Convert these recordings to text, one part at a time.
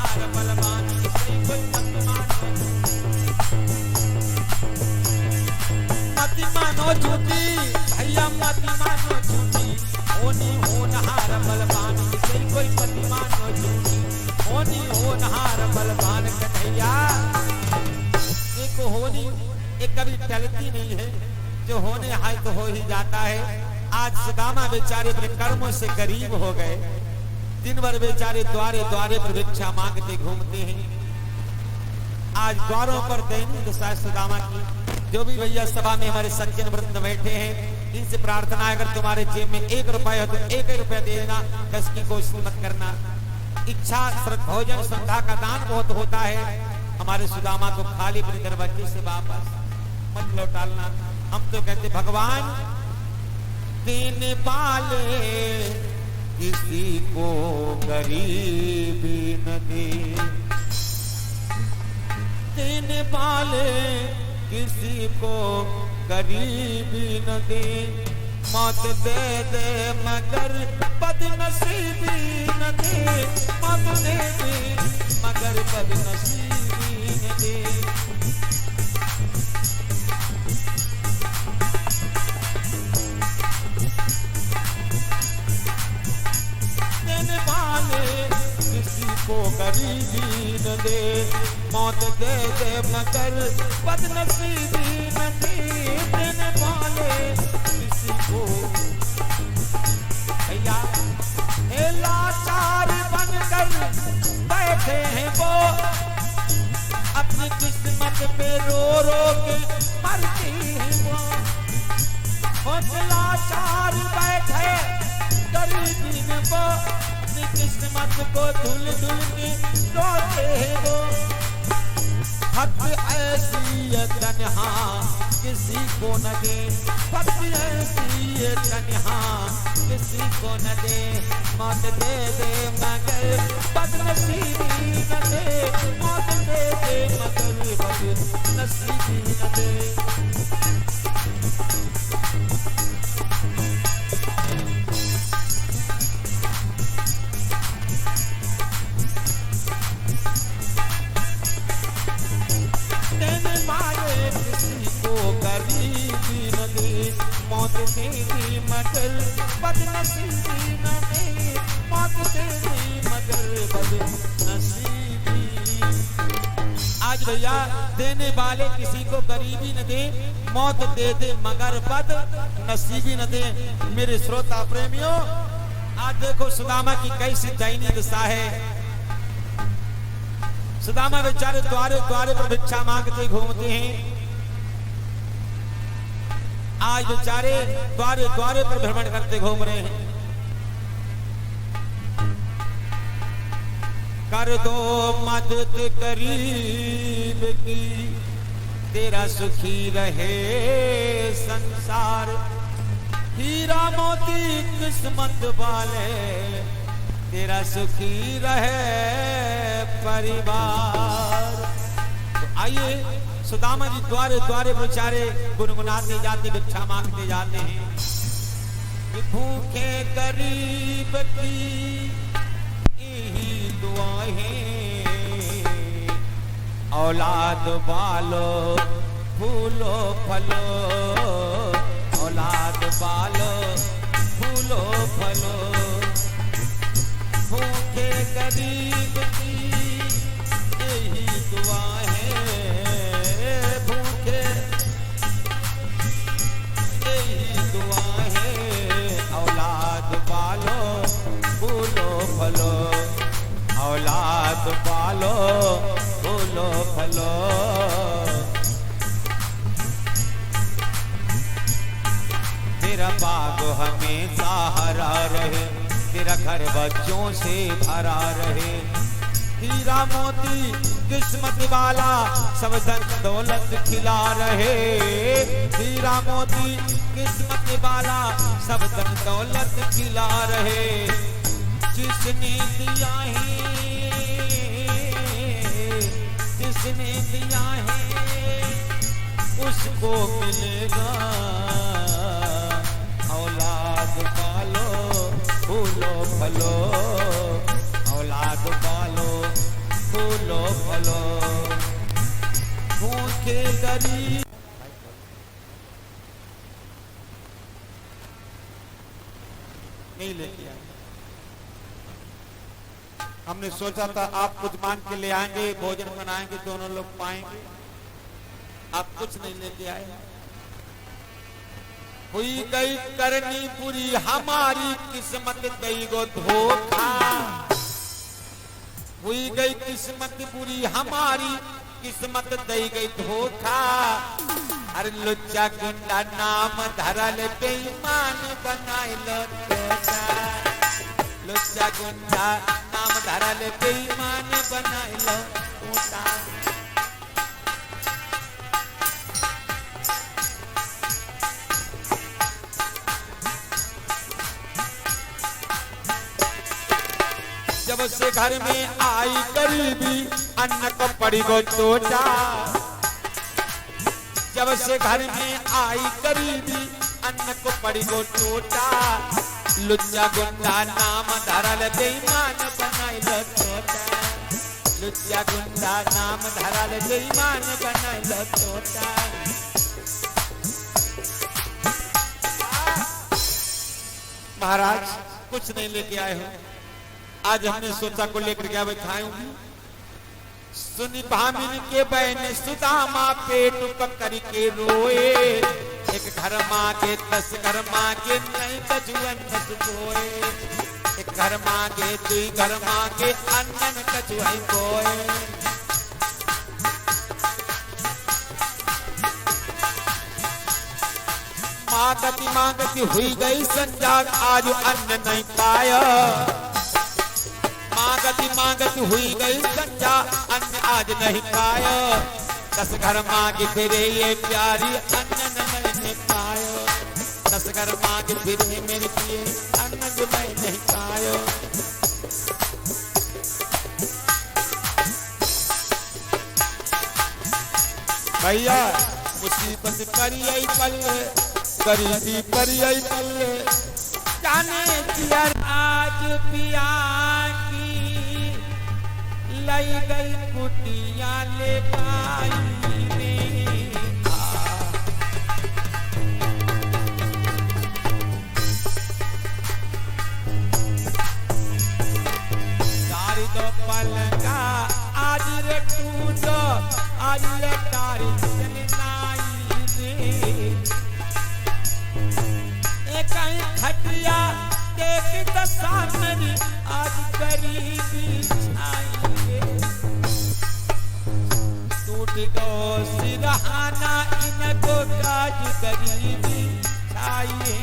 नहार बलवान किसी कोई मति मानो झूठी भैया मति मानो झूठी होनी हो नहार बलवान किसी कोई मति मानो झूठी होनी हो नहार बलवान कन्हैया। देखो होनी एक कभी टलती नहीं है, जो होने है तो हो ही जाता है। आज सुदामा बेचारे अपने कर्मों से गरीब हो गए, दिन भर बेचारे द्वारे द्वारे पर भिक्षा मांगते घूमते हैं। आज द्वारों पर दैनिक दशा सुदामा की। जो भी भैया सभा में हमारे सज्जन वृंद बैठे हैं, इनसे प्रार्थना है अगर तुम्हारे जेब में 1 रुपया हो तो 1 रुपया दे देना, 10 की कोशिश मत करना। इच्छा भोजन श्रद्धा का दान बहुत होता है। हमारे सुदामा को खाली अपने दरवाजे से वापस मत लौटालना। हम तो कहते भगवान देने वाले किसी को गरीबी न दे, देने वाले किसी को गरीबी न दे, मौत दे दे मगर बदनसीबी न दे, मौत दे दे मगर बदनसीबी न दे। देने वाले किसी को गरीबी न दे, मौत दे दे मगर बदनसीबी न दे। देने वाले किसी को भैया लाचार बनकर बैठे हैं वो, अपनी किस्मत पे रो रो के मरती हैं वो। लाचार बैठे गरीबी में वो, अपनी किस्मत को धुल धुल के रोते हैं वो। हक ऐसी है तन्हा किसी को न दे, हक ऐसी है तन्हा किसी को न दे, मौत दे दे मगर बदनसीबी न दे, मौत दे दे मगर बदनसीबी न दे। मौत दे दी मगर बदनसीबी न दे, मौत दे दी मगर बदनसीबी। आज भैया देने वाले किसी को गरीबी न दे, मौत दे दे मगर बदनसीबी न दे। मेरे श्रोता प्रेमियों, आज देखो सुदामा की कैसी दयनीय दशा है। सुदामा बेचारे द्वारे द्वारे पर भिक्षा मांगते घूमते हैं। आज बेचारे द्वारे द्वारे पर भ्रमण करते घूम रहे हैं। कर दो मदद गरीब की, तेरा सुखी रहे संसार। हीरा मोती किस्मत वाले, तेरा सुखी रहे परिवार। तो आइए सुदामा जी द्वारे द्वारे बेचारे गुनगुनाते जाते भिक्षा मांगते जाते हैं। कि भूखे गरीब की यही दुआएं, औलाद वालो फूलो फलो, औलाद वालो फूलो फलो। भूखे गरीब की यही दुआएं, औलाद पालो फूलो फलो। तेरा बाग हमेशा हरा रहे, तेरा घर बच्चों से भरा रहे। हीरा मोती किस्मत वाला सब धन दौलत खिला रहे। हीरा मोती किस्मत वाला सब धन दौलत खिला रहे। जिसने दिया है, जिसने दिया है उसको मिलेगा। औलाद पालो फूलो फलो, औलाद पालो फूलो फलो भूखे गरीब। नहीं लेके आए। हमने सोचा था आप कुछ मान के ले आएंगे, भोजन बनाएंगे, दोनों लोग पाएंगे। आप कुछ नहीं लेके आए। हुई गई करनी पूरी हमारी किस्मत गई गो धोखा। हुई गई किस्मत पूरी हमारी किस्मत दई गई धोखा। अरे लुच्चा गुंडा नाम धरल बेईमान बनाइल तोता। लुच्चा गुंडा नाम धरल बेईमान बनाइल तोता। जब से घर में आई गरीबी अन्न को पड़ी गो टोटा। जब से घर में आई गरीबी अन्न को पड़ी गो टोटा। लुच्चा गुंडा नाम धरल बेईमान बनाइल तोता। लुच्चा गुंडा नाम धरल बेईमान बनाइल तोता। महाराज कुछ नहीं लेके आए हो। आज हमने सोचा को लेकर क्या खाऊंगी। सुनी भामिन के बहन सुदामा पेट पकड़ के रोए। एक घर मांगे 10 घर मांगे नहीं कछुअन कोए। एक घर मांगे 2 घर मांगे अन्न कछुआ कोए। मांगती हुई गई संजा आज अन्न नहीं पाया। मांगती हुई गई संजा अन्न आज नहीं पाया। 10 घर मांगे फिरे ये प्यारी अन्न नहीं पायो। 10 घर मांगे फिरे मेरे प्रिय अन्न नहीं पायो। भैया मुसीबत पड़ी पल गरीबी पड़ी पल। जाने दिया आज पिया लाई गई कुटिया ले पाई ने। तारी दो पलंगा आज रे टूटो आज रे तारी चलनाई रे। एक खटिया देख तो सामने आज गरीबी छाई। टूट गो सिरहाना इनको काज गरीबी छाइए।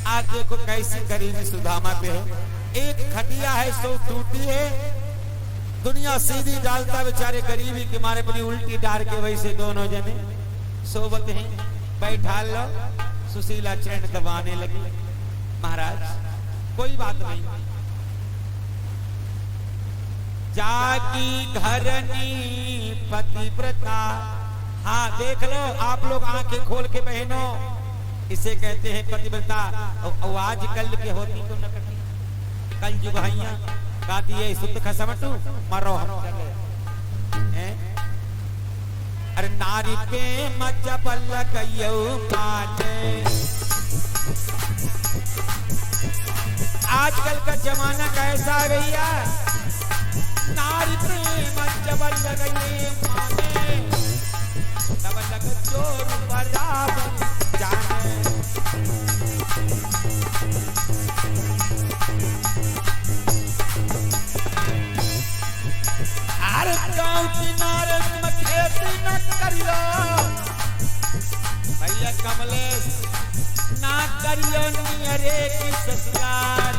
आज देखो कैसी गरीबी सुदामा पे है। एक खटिया है सो टूटी है। दुनिया सीधी डालता बेचारे गरीबी के मारे अपनी उल्टी डार के वैसे दोनों जने सोबत हैं। बैठा लो सुशीला चैन दबाने लगी। महाराज कोई बात नहीं। जागी घरनी पतिव्रता। हाँ देख लो आप लोग आंखें खोल के बहनों इसे कहते हैं पतिव्रता। आज कल के होती तो न कटी। कल जुग हैया गाती है शुद्ध खसमटू मरो हम चले। अरे नारी पे मजबल गयो पाने। आजकल का जमाना कैसा है भैया। नारी पे मजबल गये माने। तब लग चोर बराबर जाने। अरे गाँव किनारे खेती न करियो भैया कमलेश ना करियो नियरे की ससुराल।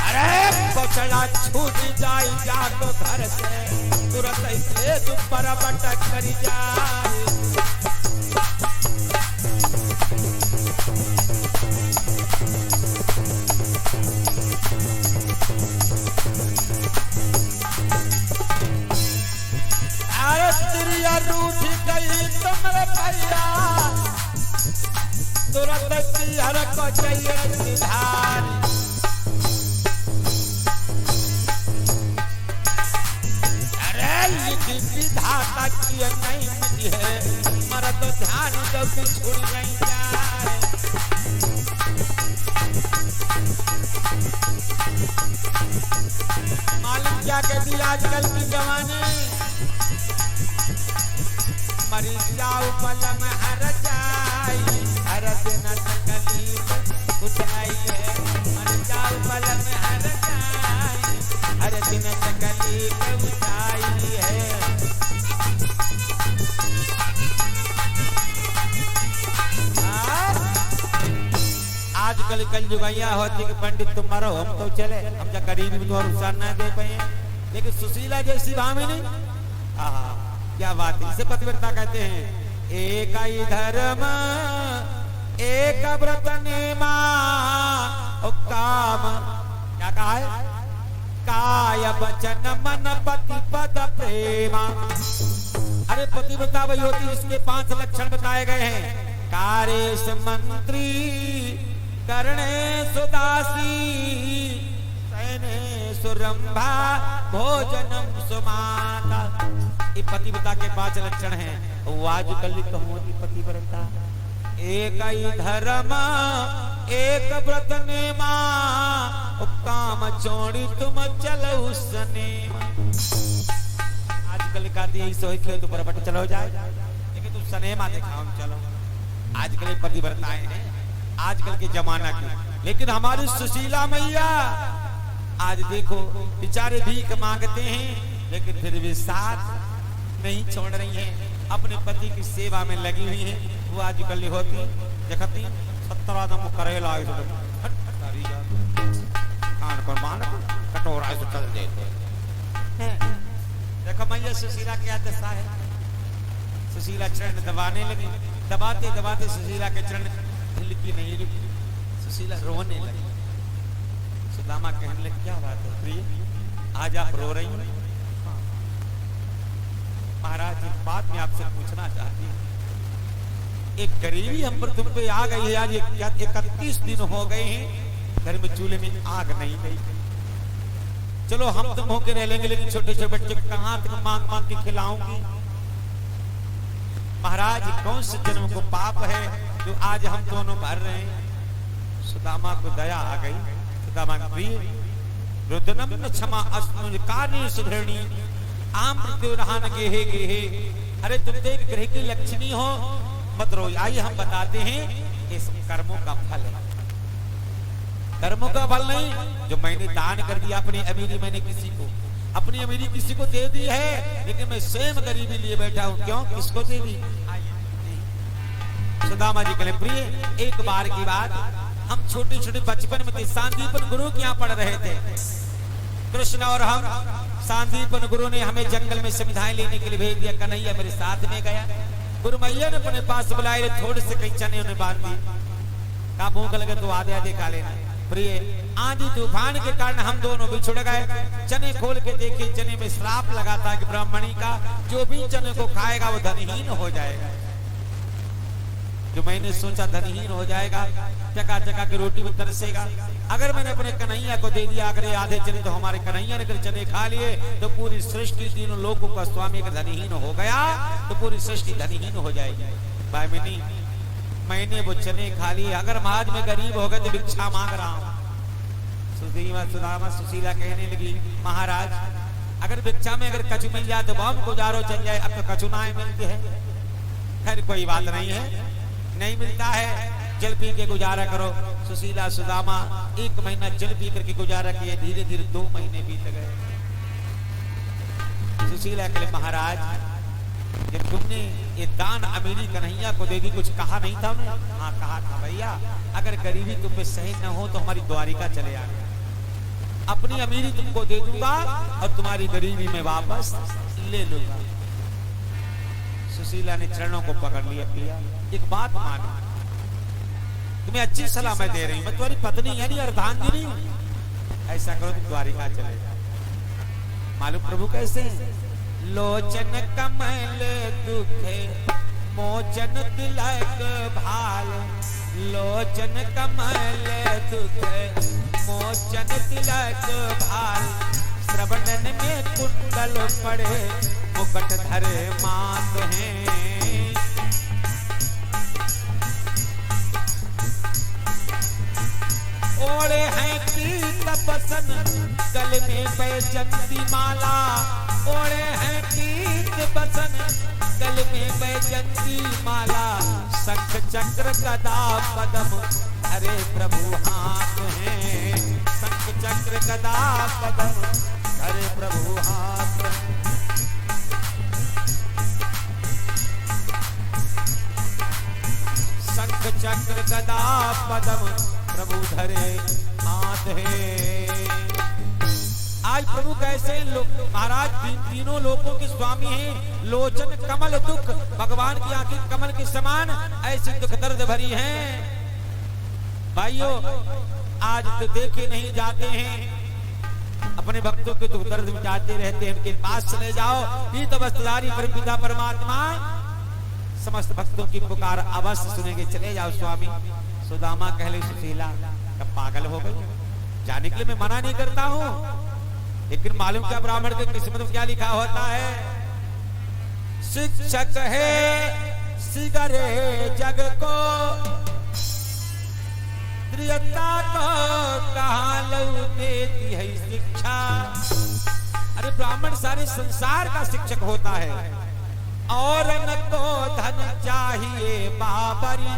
अरे बछड़ा छूट जाई जा तो घर से तुरंत से ऊपर बटक करी जाए। भैया तुरंत हर को चाहिए निधान। अरे लिखी विधाता की नहीं मिली है मरा तो ध्यान जब छुड़ नहीं जाए। मालूम क्या कहती आजकल की जवानी मरी जाओ पल में हर जाई हर दिन तकलीफ कुछ नहीं है मर जाओ पल में हर जाई हर दिन तकलीफ उठाई है। आजकल कल जुगाइया होती कि पंडित तुम मरो हम तो चले हम जा गरीबी में तुम्हारा नुकसान न दे पाए लेकिन सुशीला जैसी भामिनी क्या बात है। इसे पतिव्रता कहते हैं। एक ही धर्म एक व्रत नेमा और काम क्या कहा है काय वचन मन पति पद प्रेमा। अरे पतिव्रता वही होती इसके 5 लक्षण बताए गए हैं। कार्येश मंत्री करणे सुदासी सैने सुरंभा भोजनम सुमाता। ये पतिव्रता के 5 लक्षण हैं। आजकल कहूँगी पतिव्रता एक ही धर्म एक व्रत नेमा काम चोड़ी तुम चलो सनेमा। आजकल का यही सोच के तुम बट चलो जाए लेकिन तुम सनेमा दिखाओ चलो। आजकल पतिव्रताएं हैं आजकल के जमाना की। लेकिन हमारी सुशीला मैया आज देखो बेचारे भीख मांगते हैं लेकिन फिर भी साथ नहीं छोड़ रही हैं अपने पति की सेवा में लगी हुई हैं। वो आजकल होती देखती 17 दम करेला कटोरा से चल देते। देखो मैया सुशीला क्या दशा है। सुशीला चरण दबाने लगी दबाते दबाते सुशीला के चरण हिलकी नहीं रुकी सुशीला रोने लगी। सुदामा कहने लगे क्या बात है प्रिय आज आप रो रही हैं। महाराज एक बात मैं आपसे पूछना चाहती हूँ। एक गरीबी हम पर तुम पे आ गई है। आज 31 दिन हो गए हैं घर में चूल्हे में आग नहीं गई। चलो हम तुम होके रह लेंगे लेकिन छोटे छोटे बच्चे कहां तक मांग मांग के खिलाऊंगी। महाराज कौन से जन्म को पाप है जो आज हम दोनों भर रहे हैं। सुदामा को दया आ गई। सुदामा प्रिय रुद्रनम न क्षमा अस्मि कार्य सुधरणी आम प्रत्युरहान गेहे गेहे। अरे तुम तो एक ग्रह की लक्ष्मी हो मत रो। आइए हम बताते हैं इस कर्मों का फल है। कर्मों का फल नहीं जो मैंने दान कर दिया अपनी अमीरी मैंने किसी को अपनी अमीरी किसी को दे दी है लेकिन मैं स्वयं गरीबी लिए बैठा हूं। क्यों किसको दे दी। सुदामा जी कहले प्रिय एक बार की बात हम छोटे छोटे बचपन में थे सांदीपन गुरु के यहाँ पढ़ रहे थे। कृष्ण और हम सांदीपन गुरु ने हमें जंगल में संविधान लेने के लिए भेज दिया। कन्हैया मेरे साथ में गया। गुरु मैया ने अपने पास बुलाए थोड़े से कई चने उन्हें बांध दी। कहा भूख लगे तो आधे आधे खा लेना। प्रिय आंधी तूफान के कारण हम दोनों बिछुड़ गए। चने खोल के देखे चने में श्राप लगा था कि ब्राह्मणी का जो भी चने को खाएगा वो धनहीन हो जाएगा। जो मैंने सोचा धनहीन हो जाएगा चका चका के रोटी में तरसेगा। अगर मैंने अपने कन्हैया को दे दिया अगर आधे चने तो हमारे कन्हैया ने अगर चने खा लिए तो पूरी सृष्टि तीनों लोगों का स्वामी अगर धनहीन हो गया तो पूरी सृष्टि धनहीन हो जाएगी। भाई मैंने वो चने खा लिए। अगर महाराज में गरीब हो गए तो भिक्षा मांग रहा हूँ। सुदामा सुशीला कहने लगी महाराज अगर भिक्षा में अगर कछु मिल जाए तो बहुत गुजारो चल जाए। अब तो कचुनाएं मिलती है। खैर कोई बात नहीं है नहीं मिलता है जल पी के गुजारा करो। सुशीला सुदामा 1 महीना जल पी करके गुजारा किए। धीरे धीरे 2 महीने बीत गए। सुशीला कहले महाराज जब तुमने ये दान अमीरी कन्हैया को दे दी कुछ कहा नहीं था उन्हें। हाँ कहा था भैया अगर गरीबी तुम पे सही न हो तो हमारी द्वारिका चले आना। अपनी अमीरी तुमको दे दूंगा और तुम्हारी गरीबी में वापस ले लूंगा। सुशीला ने चरणों को पकड़ लिया। पिया एक बात मानो तुम्हें अच्छी सलाह मैं दे रही हूं। मैं तुम्हारी पत्नी यानी अर्धांगिनी हूं। ऐसा करो तुम द्वारिका चले जाओ। मालूम प्रभु कैसे लोचन कमल दुखे मोचन तिलक भाल लोचन कमल दुख मोचन तिलक भाल श्रवणन में कुंडल पड़े मुकुट धरे मात हैं ओढ़े हैं पीत बसन गल में बैजंती माला ओढ़े हैं पीत बसन गल में बैजंती माला शंख चक्र गदा पदम हरे प्रभु हाथ हैं शंख चक्र गदा पदम हरे प्रभु हाथ शंख चक्र गदा पदम प्रभु धरे हाथ है। आज प्रभु कैसे महाराज तीनों लोकों के स्वामी हैं लोचन कमल दुख भगवान की आंखें कमल के समान ऐसी दुख दर्द भरी हैं भाइयों आज तो देखे नहीं जाते हैं अपने भक्तों के दुख दर्द मिटाते रहते हैं उनके पास चले जाओ ही तो वस्तुधारी परमपिता परमात्मा समस्त भक्तों की पुकार अवश्य सुनेंगे चले जाओ स्वामी सुदामा कहले सुशीला कब पागल हो गई जाने के लिए मैं मना नहीं करता हूं लेकिन मालूम क्या ब्राह्मण के किस्मत में क्या लिखा होता है शिक्षक है सिगरे जग को प्रियता को कहां लऊ देती है शिक्षा अरे ब्राह्मण सारे संसार का शिक्षक होता है और न को धन चाहिए बाबरी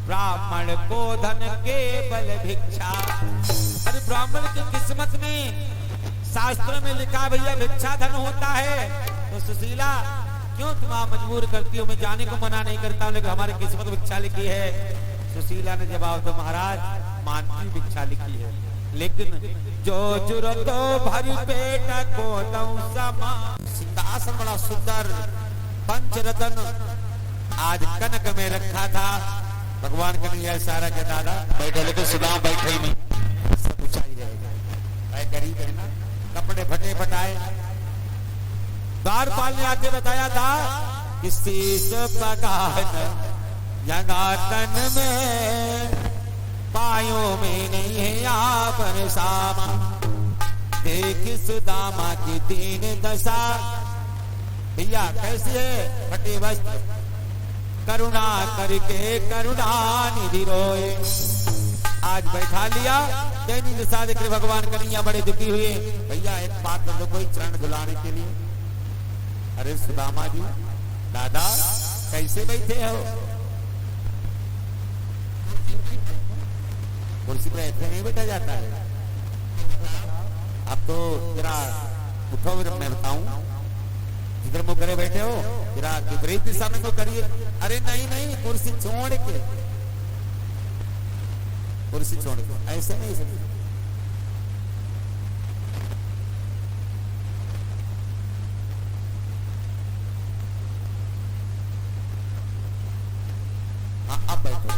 ब्राह्मण को धन केवल भिक्षा अरे ब्राह्मण की किस्मत में शास्त्र में लिखा भैया भिक्षा धन होता है तो सुशीला क्यों तुम आप मजबूर करती हो मैं जाने को मना नहीं करता हूं लेकिन हमारी किस्मत भिक्षा लिखी है सुशीला ने जवाब दो महाराज मानती भिक्षा लिखी है लेकिन जो जुरतो भरी पेट को दऊं समा सिंहासन बड़ा सुंदर पंचरत्न आज कनक में रखा था भगवान का नहीं सारा के दादा बैठे लेकिन सुदाम बैठे ही नहीं सब ऊंचाई रहेगा गरीब है ना कपड़े फटे फटाए द्वारपाल ने आके बताया था कि शीश पगान जगातन में पायों में नहीं है आपन सामा देख सुदामा की दीन दशा भैया कैसे है फटे वस्त्र करुणा करके करुणा निधि रोए आज बैठा लिया दैनी दशा देख भगवान कन्हैया बड़े दुखी हुए भैया एक बात कर दो कोई चरण धुलाने के लिए अरे सुदामा जी दादा कैसे बैठे हो कुर्सी पर ऐसे नहीं बैठा जाता है अब तो जरा उठो मैं बताऊं जिधर मुंह करे बैठे हो जरा विपरीत दिशा में करिए अरे नहीं नहीं कुर्सी छोड़ के कुर्सी छोड़ के ऐसे नहीं सकते हाँ अब बैठो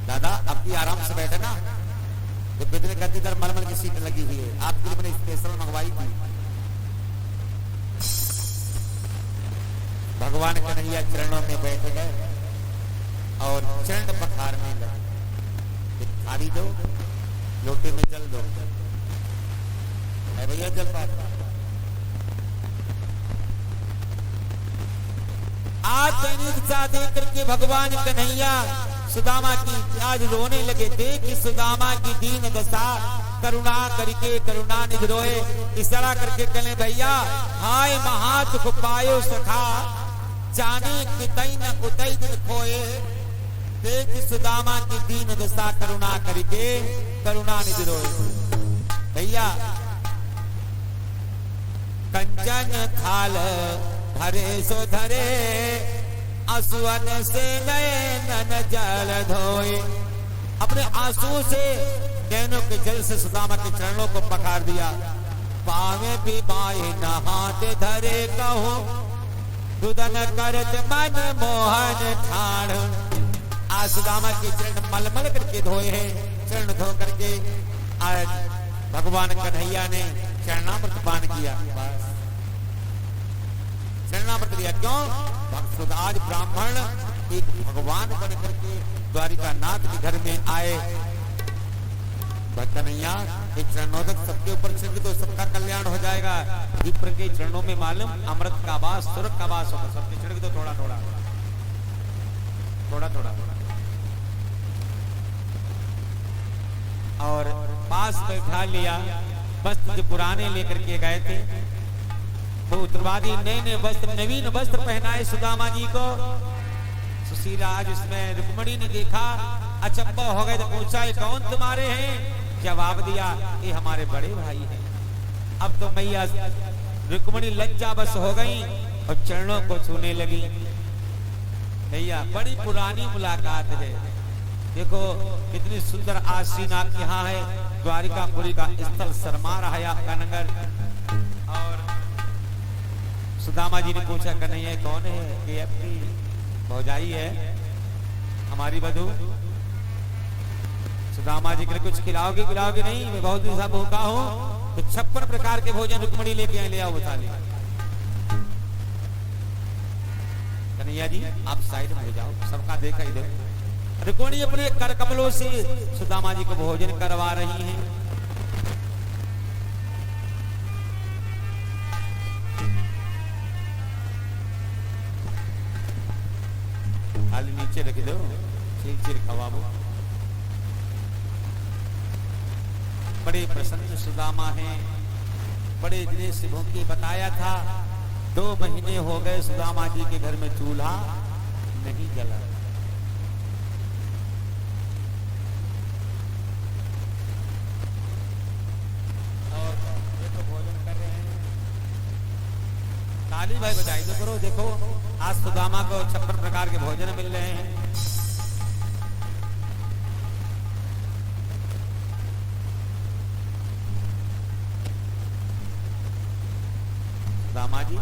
दादा अब भी आराम से बैठे ना तो कितने कहते इधर मलमल की सीट लगी हुई है आपके लिए मैंने स्पेशल मंगवाई थी भगवान कन्हैया चरणों में बैठ गए और चरण पखारने लगे थाली दो लोटे में जल दो भैया जल पाता आज देख करके भगवान कन्हैया सुदामा की आज रोने लगे देख सुदामा की दीन दशा करुणा करके करुणा निधि रोए इशारा करके कहले भैया हाय महादुख पायो सखा जाने कितई न उतई दिन खोए देख सुदामा की दीन दशा करुणा करके करुणा निधि रोए भैया कंचन थाल धरे सो धरे आंसुअन से नयन जल धोए अपने आंसुओं से नैनों के जल से सुदामा के चरणों को पखार दिया पावे भी बाए नहाते धरे कहो दुदन करत मन मोहन ठाण आज सुदामा के चरण मलमल करके धोए हैं चरण धो करके आज भगवान कन्हैया ने चरणामृत पान किया चरणामृत लिया। क्यों? भक्त आज ब्राह्मण एक भगवान बन करके द्वारिका नाथ के घर में आए। कन्हैया एक चरणोदक सबके ऊपर छिड़क दो, सबका कल्याण हो जाएगा। विप्र के चरणों में मालूम अमृत का वास, स्वर्ग का वास होगा। सबके छिड़क दो थोड़ा थोड़ा थोड़ा थोड़ा थोड़ा। और पास बैठा लिया। वस्त्र जो पुराने लेकर के गए थे वो उत्तरवादी नए नए वस्त्र, नवीन वस्त्र पहनाए सुदामा जी को। सुशीला आज उसमें रुक्मणी ने देखा, अचंबा हो गए तो पूछा, ये कौन तुम्हारे हैं? जवाब दिया, ये हमारे बड़े भाई हैं। अब तो मैया रुक्मणी लज्जा बस हो गई और चरणों को छूने लगी। भैया बड़ी पुरानी मुलाकात है। देखो कितनी सुंदर आसीन आपके यहाँ है। द्वारिकापुरी का स्थल शर्मा रहा है आपका नगर। और सुदामा जी ने पूछा, कन्हैया कौन है? ये आपकी भौजाई है, हमारी बधू। सुदामा जी के कुछ खिलाओगे? खिलाओगे नहीं, मैं बहुत दिन से भूखा हूँ। तो 56 प्रकार के भोजन रुक्मणी लेके आए, ले आओ बता ले। कन्हैया जी आप साइड में हो जाओ, सबका देखा ही दो। रुक्मणी अपने कर कमलों से सुदामा जी को भोजन करवा रही हैं। खाली नीचे रख दो, चीर चीर खवाबो। बड़े प्रसन्न सुदामा हैं, बड़े दिने से भूखे। बताया था 2 महीने हो गए सुदामा जी के घर में चूल्हा नहीं जला। और ये तो भोजन कर रहे हैं। ताली भाई बजाई तो करो। देखो आज सुदामा को 56 प्रकार के भोजन मिल रहे हैं। सुदामा जी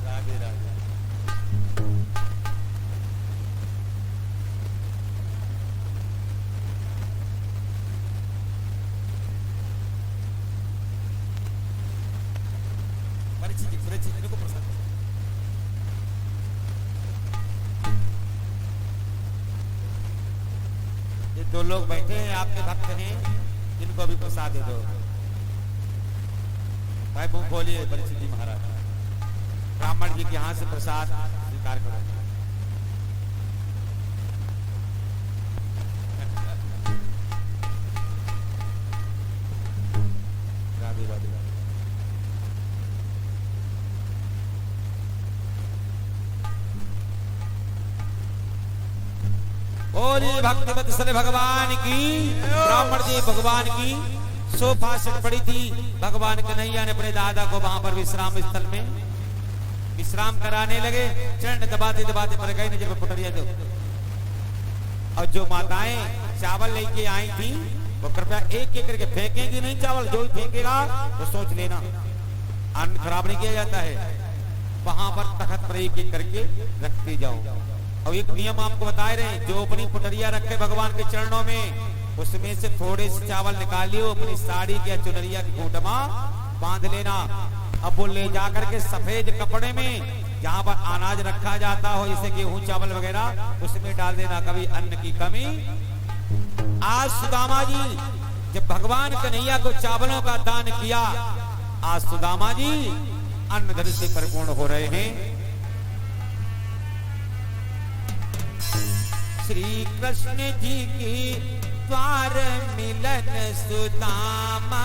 राधे राधे। परिचित को प्रसाद। ये 2 लोग बैठे हैं, आपके भक्त हैं, जिनको भी प्रसाद दे दो। भाई मुंह खोलिए परिचित जी महाराज। ब्राह्मण जी के यहाँ से प्रसाद स्वीकार करो। राधे राधे। बोलिए भक्त वत्सल भगवान की। ब्राह्मण जी भगवान की सोफा सेट पड़ी थी। भगवान कन्हैया ने अपने दादा को वहां पर विश्राम स्थल में विश्राम कराने लगे। चरण दबाते दबाते पर गए नजर में पुटरिया दो। और जो माताएं चावल लेके आई थी वो कृपया एक एक करके फेंकेंगी नहीं चावल। जो फेंकेगा तो सोच लेना अन्न खराब नहीं किया जाता है। वहां पर तखत पर एक एक करके रखते जाओ। और एक नियम आपको बता रहे हैं, जो अपनी पुटरिया रखे भगवान के चरणों में उसमें से थोड़े से चावल निकालियो, अपनी साड़ी के चुनरिया की खूंटमा बांध लेना। अब वो ले जाकर के सफेद कपड़े में जहाँ पर अनाज रखा जाता हो, जैसे गेहूं चावल वगैरह, उसमें डाल देना। कभी अन्न की कमी। आज सुदामा जी जब भगवान कन्हैया को चावलों का दान किया, आज सुदामा जी अन्न धन से परिपूर्ण हो रहे हैं। श्री कृष्ण जी की द्वार मिलन सुदामा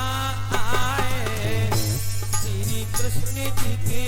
आए। श्री कृष्ण जी की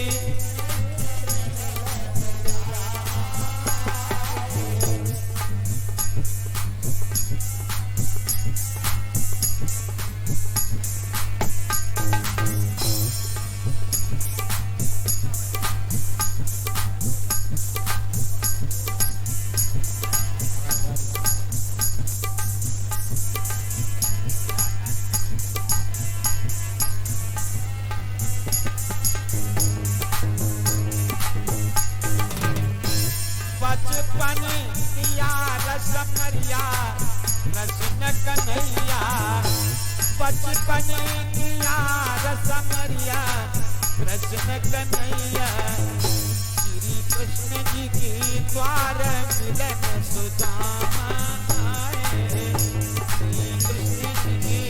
बचपन दिया रसमरिया कृष्ण कन्हैया बचपन किया रसमरिया कृष्ण कन्हैया श्री कृष्ण जी की द्वार मिलन सुदामा आए श्री कृष्ण जी की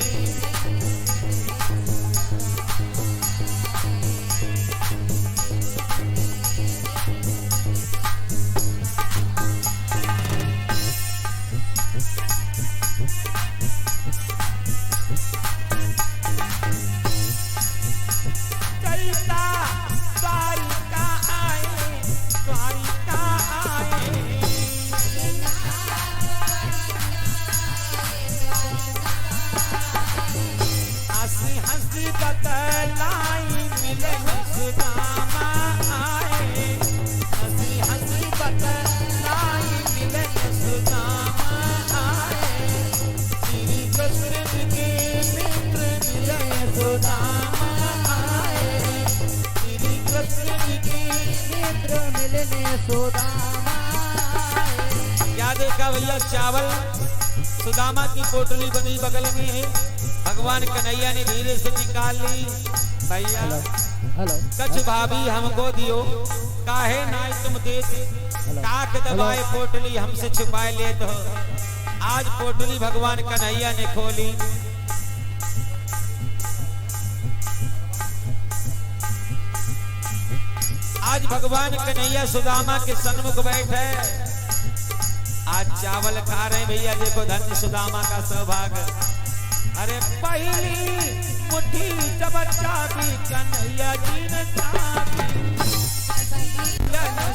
क्या देखा भैया चावल सुदामा की पोटली बनी बगल में है भगवान कन्हैया ने धीरे से निकाल ली भैया कछ भाभी हमको दियो काहे ना तुम देते काक दबाए पोटली हमसे छुपाए ले तो आज पोटली भगवान कन्हैया ने खोली आज भगवान कन्हैया सुदामा के सन्मुख बैठे आज चावल खा रहे भैया देखो धन्य सुदामा का सौभाग्य अरे पहली मुट्ठी जब चाबी कन्हैया जी ने चाबी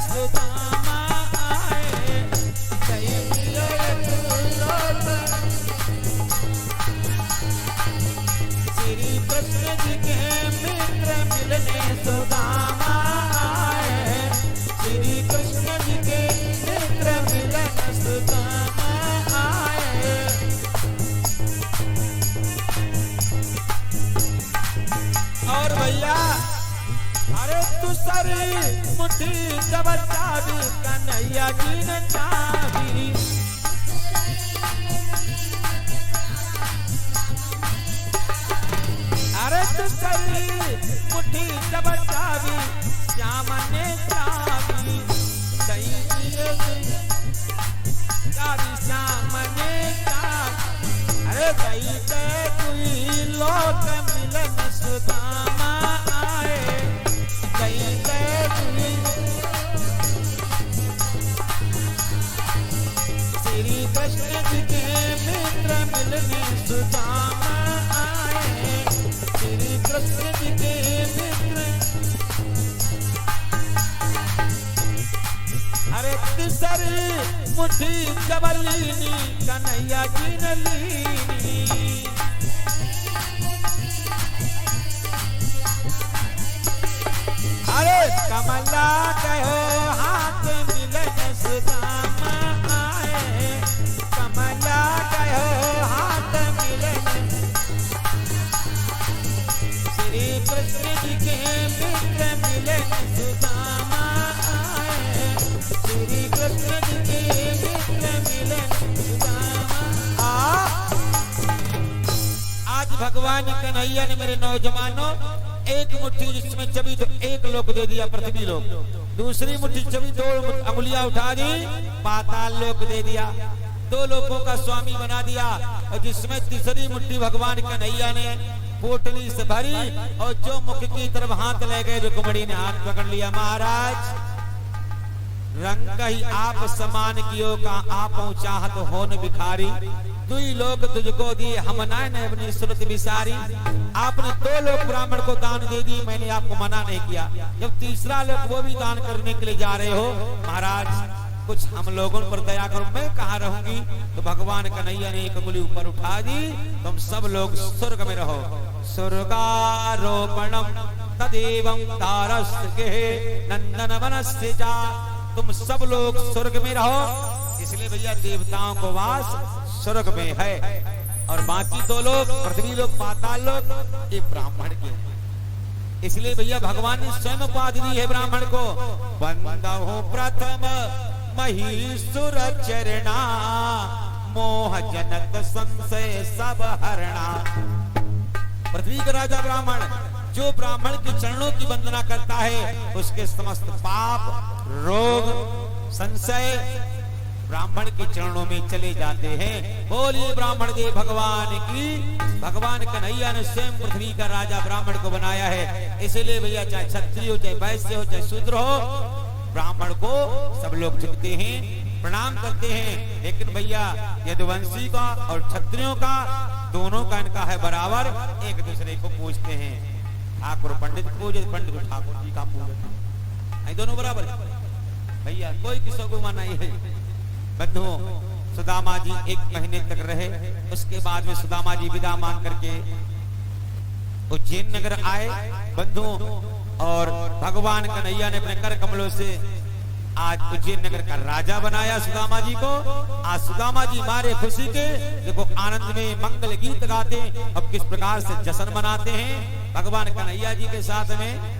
सुदामा आए श्री कृष्ण जी के मित्र मिलने सुदामा आए श्री कृष्ण जी के मित्र मिलन सुदामा आए और भैया अरे दूसरी मुट्ठी जब चाबी कन्हैया जी ने चाबी अरे दूसरी मुट्ठी जब चाबी श्याम ने चाबी चाबी श्याम ने चाबी अरे गई कोई लोक मिलन सुदामा आए गई श्री कृष्ण जी के मित्र मिलने सुदामा आए श्री कृष्ण जी के मित्र अरे तीसरी मुट्ठी जबलीनी कन्हैया जी ने लीनी अरे कमला कहो हाथ मिलन सुदामा आए कमला कहो हाथ मिलन श्री कृष्ण जी के मित्र मिलन सुदामा आए श्री कृष्ण जी के मित्र मिलन सुदामा आज भगवान कन्हैया ने मेरे नौजवानों एक मुट्ठी जिसमें चबी तो एक लोक दे दिया पृथ्वी लोक दूसरी मुट्ठी चबी दो अंगुलियां उठा दी पाताल लोक दे दिया दो लोकों का स्वामी बना दिया और जिसमें तीसरी मुट्ठी भगवान कन्हैया ने पोटली से भरी और जो मुख की तरफ हाथ ले गए रुक्मणी ने हाथ पकड़ लिया महाराज रंग ही आप समान कियो का आप चाहत हो न भिखारी दुई लोग तुझको दिए हम ने अपनी सुरत विसारी आपने दो लोग ब्राह्मण को दान दे दिए मैंने आपको मना नहीं किया जब तीसरा लोग वो भी दान करने के लिए जा रहे हो महाराज कुछ हम लोगों पर दया करो मैं कहाँ रहूंगी तो भगवान कन्हैया ने एक उंगली ऊपर उठा दी तुम सब लोग स्वर्ग में रहो स्वर्गारोपणम तदेवं तारस्के नंदन वनस्य जा तुम सब लोग स्वर्ग में रहो इसलिए भैया देवताओं को वास स्वर्ग में है और बाकी दो लोग पृथ्वी लोग पाताल लोग ये ब्राह्मण के इसलिए भैया भगवान ने स्वयं उपाधि दी है ब्राह्मण को बंदो प्रथम महीसुर चरणा मोह जनक संशय सब हरणा। पृथ्वी का राजा ब्राह्मण जो ब्राह्मण के चरणों की वंदना करता है उसके समस्त पाप रोग संशय ब्राह्मण के चरणों में चले जाते हैं। बोलिए ब्राह्मण देव भगवान की। भगवान कन्हैया ने स्वयं पृथ्वी का राजा ब्राह्मण को बनाया है। इसलिए भैया चाहे क्षत्रिय हो चाहे वैश्य हो चाहे शूद्र हो ब्राह्मण को सब लोग झुकते हैं प्रणाम करते हैं। लेकिन भैया यदुवंशी का और क्षत्रियों का दोनों का इनका है बराबर, एक दूसरे को पूजते हैं। ठाकुर पंडित पूजे पंडित ठाकुर जी का पूजन दोनों बराबर भैया, कोई किसी को माना है। बंधुओं सुदामा जी 1 महीने तक रहे, उसके बाद में सुदामा जी विदा मांग करके उज्जैन नगर आए बंधुओं, और भगवान कन्हैया ने अपने कर कमलों से आज उज्जैन नगर का राजा बनाया सुदामा जी को। आज सुदामा जी मारे खुशी के देखो आनंद में मंगल गीत गाते और किस प्रकार से जश्न मनाते हैं भगवान कन्हैया जी के साथ में।